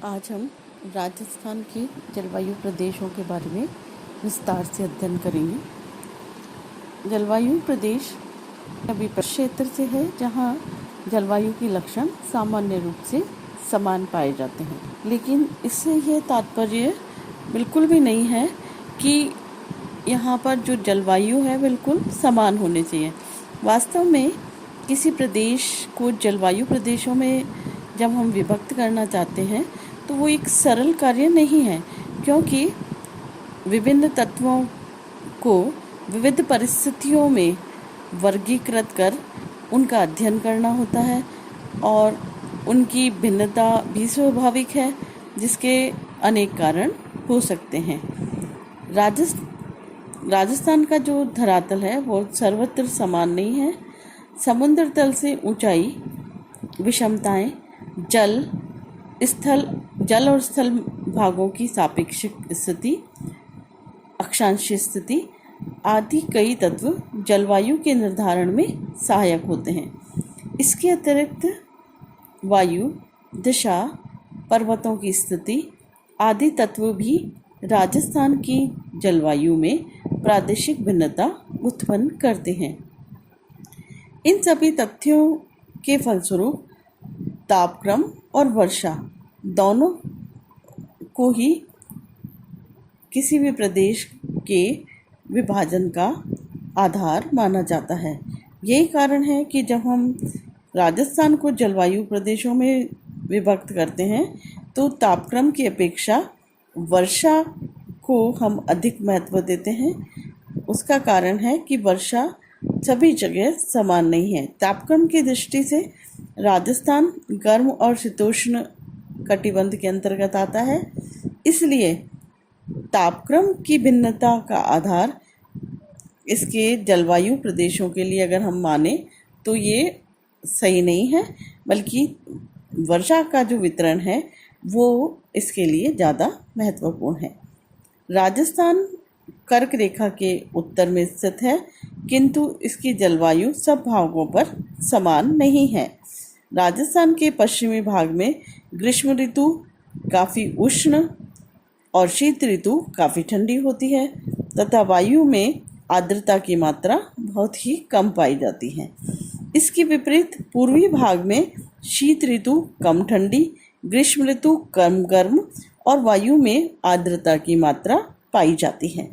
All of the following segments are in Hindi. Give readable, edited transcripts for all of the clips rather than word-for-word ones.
आज हम राजस्थान के जलवायु प्रदेशों के बारे में विस्तार से अध्ययन करेंगे। जलवायु प्रदेश अभी क्षेत्र से है जहाँ जलवायु के लक्षण सामान्य रूप से समान पाए जाते हैं, लेकिन इससे यह तात्पर्य बिल्कुल भी नहीं है कि यहाँ पर जो जलवायु है बिल्कुल समान होने चाहिए। वास्तव में किसी प्रदेश को जलवायु प्रदेशों में जब हम विभक्त करना चाहते हैं तो वो एक सरल कार्य नहीं है, क्योंकि विभिन्न तत्वों को विविध परिस्थितियों में वर्गीकृत कर उनका अध्ययन करना होता है और उनकी भिन्नता भी स्वाभाविक है, जिसके अनेक कारण हो सकते हैं। राजस्थान का जो धरातल है वो सर्वत्र समान नहीं है। समुद्र तल से ऊंचाई, विषमताएं, जल और स्थल भागों की सापेक्षिक स्थिति, अक्षांशीय स्थिति आदि कई तत्व जलवायु के निर्धारण में सहायक होते हैं। इसके अतिरिक्त वायु, दिशा, पर्वतों की स्थिति आदि तत्व भी राजस्थान की जलवायु में प्रादेशिक भिन्नता उत्पन्न करते हैं। इन सभी तथ्यों के फलस्वरूप तापक्रम और वर्षा दोनों को ही किसी भी प्रदेश के विभाजन का आधार माना जाता है। यही कारण है कि जब हम राजस्थान को जलवायु प्रदेशों में विभक्त करते हैं तो तापक्रम की अपेक्षा वर्षा को हम अधिक महत्व देते हैं। उसका कारण है कि वर्षा सभी जगह समान नहीं है। तापक्रम की दृष्टि से राजस्थान गर्म और शीतोष्ण कटिबंध के अंतर्गत आता है, इसलिए तापक्रम की भिन्नता का आधार इसके जलवायु प्रदेशों के लिए अगर हम माने तो ये सही नहीं है, बल्कि वर्षा का जो वितरण है वो इसके लिए ज़्यादा महत्वपूर्ण है। राजस्थान कर्क रेखा के उत्तर में स्थित है, किंतु इसकी जलवायु सब भागों पर समान नहीं है। राजस्थान के पश्चिमी भाग में ग्रीष्म ऋतु काफ़ी उष्ण और शीत ऋतु काफ़ी ठंडी होती है तथा वायु में आर्द्रता की मात्रा बहुत ही कम पाई जाती है। इसके विपरीत पूर्वी भाग में शीत ऋतु कम ठंडी, ग्रीष्म ऋतु कम गर्म और वायु में आर्द्रता की मात्रा पाई जाती है।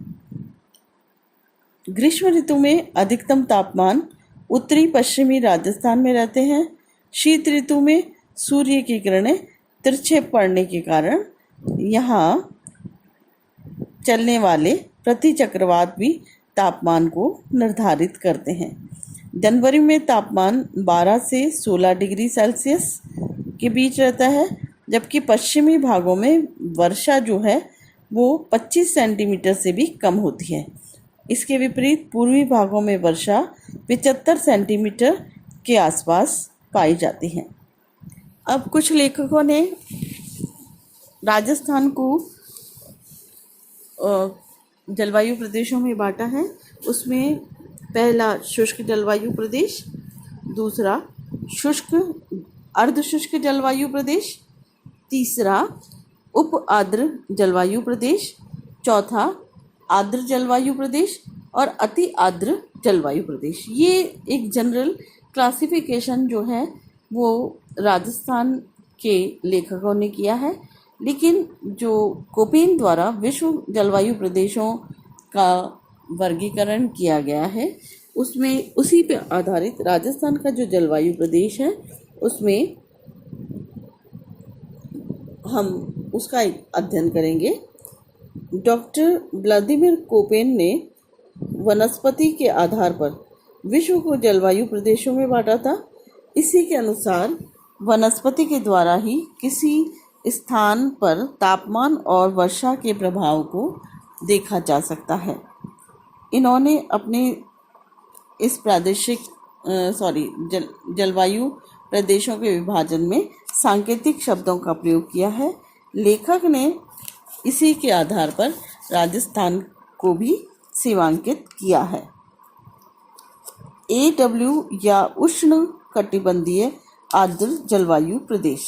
ग्रीष्म ऋतु में अधिकतम तापमान उत्तरी पश्चिमी राजस्थान में रहते हैं। शीत ऋतु में सूर्य की किरणें तिरछे पड़ने के कारण यहाँ चलने वाले प्रति चक्रवात भी तापमान को निर्धारित करते हैं। जनवरी में तापमान 12 से 16 डिग्री सेल्सियस के बीच रहता है, जबकि पश्चिमी भागों में वर्षा जो है वो 25 सेंटीमीटर से भी कम होती है। इसके विपरीत पूर्वी भागों में वर्षा 75 सेंटीमीटर के आसपास पाई जाती है। अब कुछ लेखकों ने राजस्थान को जलवायु प्रदेशों में बांटा है। उसमें पहला शुष्क जलवायु प्रदेश, दूसरा शुष्क अर्धशुष्क जलवायु प्रदेश, तीसरा उप आर्द्र जलवायु प्रदेश, चौथा आर्द्र जलवायु प्रदेश और अति आर्द्र जलवायु प्रदेश। ये एक जनरल क्लासिफिकेशन जो है वो राजस्थान के लेखकों ने किया है, लेकिन जो कोपेन द्वारा विश्व जलवायु प्रदेशों का वर्गीकरण किया गया है उसमें उसी पे आधारित राजस्थान का जो जलवायु प्रदेश है उसमें हम उसका एक अध्ययन करेंगे। डॉक्टर व्लादिमीर कोपेन ने वनस्पति के आधार पर विश्व को जलवायु प्रदेशों में बांटा था। इसी के अनुसार वनस्पति के द्वारा ही किसी स्थान पर तापमान और वर्षा के प्रभाव को देखा जा सकता है। इन्होंने अपने इस जलवायु प्रदेशों के विभाजन में सांकेतिक शब्दों का प्रयोग किया है। लेखक ने इसी के आधार पर राजस्थान को भी सीमांकित किया है। AW या उष्ण कटिबंधीय आर्द्र जलवायु प्रदेश।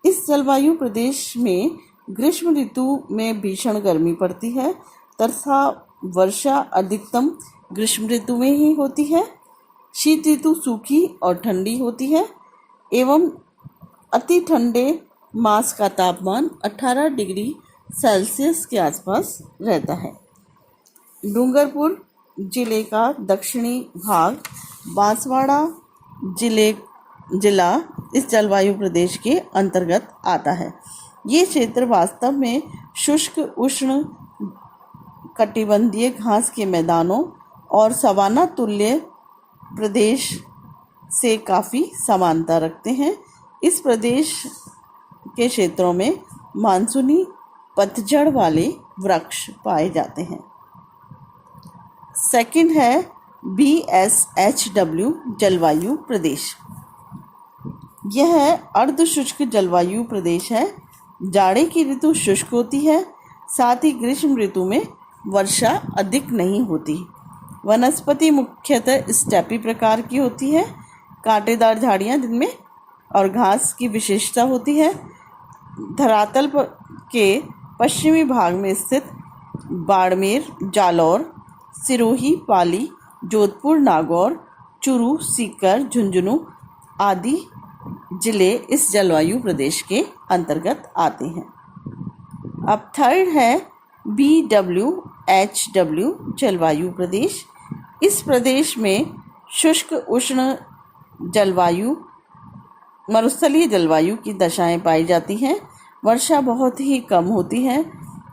इस जलवायु प्रदेश में ग्रीष्म ऋतु में भीषण गर्मी पड़ती है तथा वर्षा अधिकतम ग्रीष्म ऋतु में ही होती है। शीत ऋतु सूखी और ठंडी होती है एवं अति ठंडे मास का तापमान 18 डिग्री सेल्सियस के आसपास रहता है। डूंगरपुर जिले का दक्षिणी भाग बांसवाड़ा जिला इस जलवायु प्रदेश के अंतर्गत आता है। ये क्षेत्र वास्तव में शुष्क उष्ण कटिबंधीय घास के मैदानों और सवाना तुल्य प्रदेश से काफ़ी समानता रखते हैं। इस प्रदेश के क्षेत्रों में मानसूनी पतझड़ वाले वृक्ष पाए जाते हैं। सेकंड है BSHW जलवायु प्रदेश। यह अर्ध शुष्क जलवायु प्रदेश है। जाड़े की ऋतु शुष्क होती है, साथ ही ग्रीष्म ऋतु में वर्षा अधिक नहीं होती। वनस्पति मुख्यतः स्टेपी प्रकार की होती है। कांटेदार झाड़ियाँ जिनमें और घास की विशेषता होती है। धरातल के पश्चिमी भाग में स्थित बाड़मेर, जालौर, सिरोही, पाली, जोधपुर, नागौर, चूरू, सीकर, झुंझुनू आदि जिले इस जलवायु प्रदेश के अंतर्गत आते हैं। अब थर्ड है BWHW जलवायु प्रदेश। इस प्रदेश में शुष्क उष्ण जलवायु मरुस्थलीय जलवायु की दशाएं पाई जाती हैं। वर्षा बहुत ही कम होती है।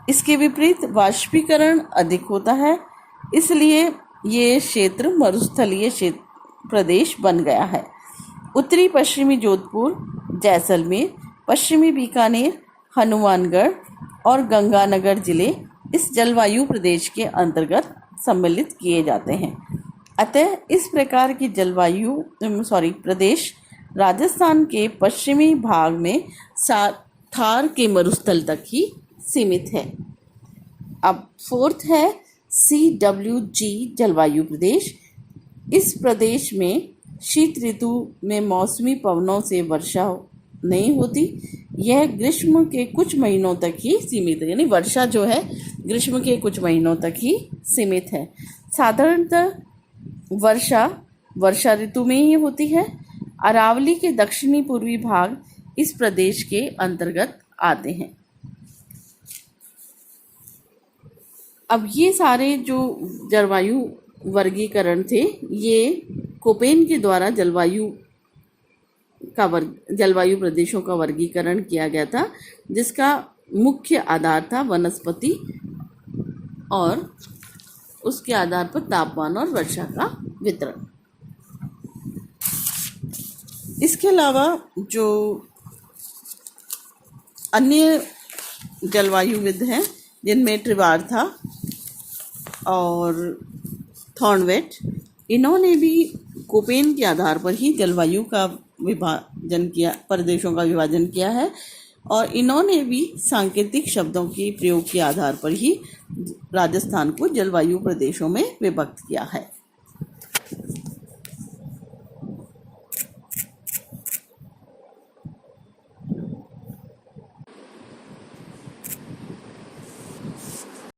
इसके विपरीत वाष्पीकरण अधिक होता है, इसलिए ये क्षेत्र मरुस्थलीय प्रदेश बन गया है। उत्तरी पश्चिमी जोधपुर, जैसलमेर, पश्चिमी बीकानेर, हनुमानगढ़ और गंगानगर जिले इस जलवायु प्रदेश के अंतर्गत सम्मिलित किए जाते हैं। अतः इस प्रकार की प्रदेश राजस्थान के पश्चिमी भाग में थार के मरुस्थल तक ही सीमित है। अब फोर्थ है CWG जलवायु प्रदेश। इस प्रदेश में शीत ऋतु में मौसमी पवनों से वर्षा नहीं होती। यह ग्रीष्म के कुछ महीनों तक ही सीमित है, यानी वर्षा जो है ग्रीष्म के कुछ महीनों तक ही सीमित है। साधारणतः वर्षा ऋतु में ही होती है। अरावली के दक्षिणी पूर्वी भाग इस प्रदेश के अंतर्गत आते हैं। अब ये सारे जो जलवायु वर्गीकरण थे, ये कोपेन के द्वारा जलवायु प्रदेशों का वर्गीकरण किया गया था, जिसका मुख्य आधार था वनस्पति और उसके आधार पर तापमान और वर्षा का वितरण। इसके अलावा जो अन्य जलवायुविद हैं, जिनमें ट्रिवार्था और थॉर्नवेट, इन्होंने भी कोपेन के आधार पर ही जलवायु का विभाजन किया, प्रदेशों का विभाजन किया है और इन्होंने भी सांकेतिक शब्दों के प्रयोग के आधार पर ही राजस्थान को जलवायु प्रदेशों में विभक्त किया है।